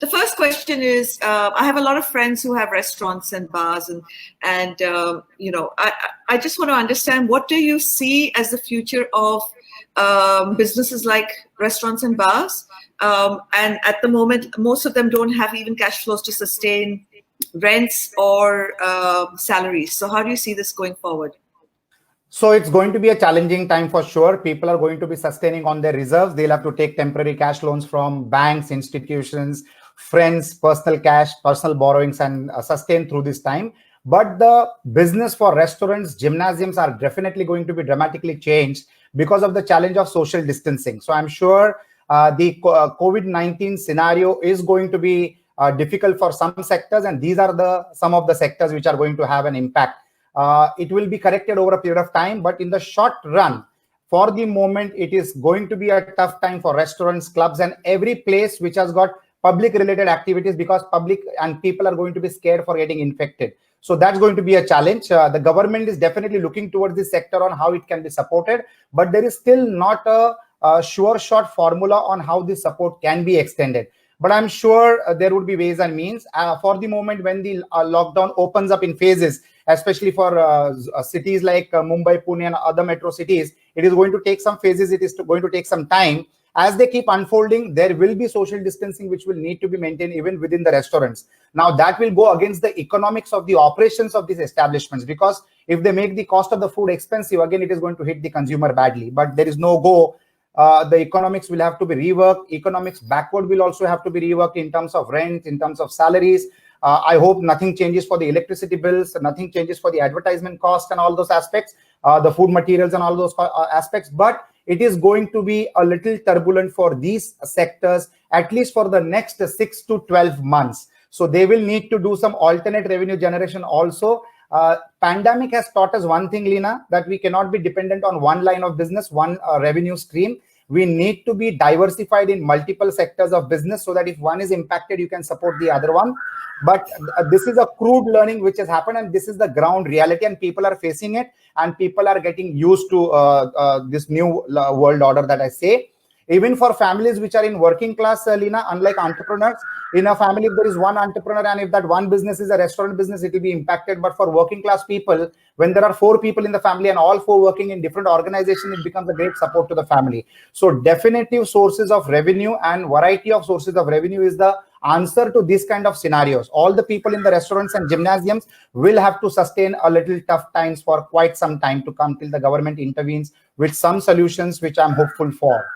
The first question is, I have a lot of friends who have restaurants and bars, and I just want to understand, what do you see as the future of businesses like restaurants and bars? And at the moment, most of them don't have even cash flows to sustain rents or salaries. So how do you see this going forward? So it's going to be a challenging time for sure. People are going to be sustaining on their reserves. They'll have to take temporary cash loans from banks, institutions, friends, personal cash, personal borrowings, and sustain through this time. But the business for restaurants, gymnasiums are definitely going to be dramatically changed because of the challenge of social distancing. So I'm sure the COVID-19 scenario is going to be difficult for some sectors, and these are some of the sectors which are going to have an impact. It will be corrected over a period of time, but in the short run, for the moment, it is going to be a tough time for restaurants, clubs, and every place which has got public related activities, because public and people are going to be scared for getting infected. So that's going to be a challenge. The government is definitely looking towards this sector on how it can be supported, but there is still not a sure shot formula on how this support can be extended. But I'm sure there would be ways and means. For the moment, when the lockdown opens up in phases, especially for cities like Mumbai, Pune, and other metro cities, it is going to take some phases. It is going to take some time. As they keep unfolding, there will be social distancing which will need to be maintained even within the restaurants. Now, that will go against the economics of the operations of these establishments, because if they make the cost of the food expensive, again, it is going to hit the consumer badly. But there is no go. The economics will have to be reworked. Economics backward will also have to be reworked in terms of rent, in terms of salaries. I hope nothing changes for the electricity bills, nothing changes for the advertisement cost and all those aspects, the food materials and all those aspects. But it is going to be a little turbulent for these sectors, at least for the next 6 to 12 months. So they will need to do some alternate revenue generation also. Pandemic has taught us one thing, Lina, that we cannot be dependent on one line of business, one revenue stream. We need to be diversified in multiple sectors of business, so that if one is impacted, you can support the other one. But this is a crude learning which has happened, and this is the ground reality, and people are facing it, and people are getting used to this new world order that I say. Even for families which are in working class, Lina, unlike entrepreneurs, in a family, if there is one entrepreneur and if that one business is a restaurant business, it will be impacted. But for working class people, when there are 4 people in the family and all 4 working in different organizations, it becomes a great support to the family. So definitive sources of revenue and variety of sources of revenue is the answer to this kind of scenarios. All the people in the restaurants and gymnasiums will have to sustain a little tough times for quite some time to come till the government intervenes with some solutions, which I'm hopeful for.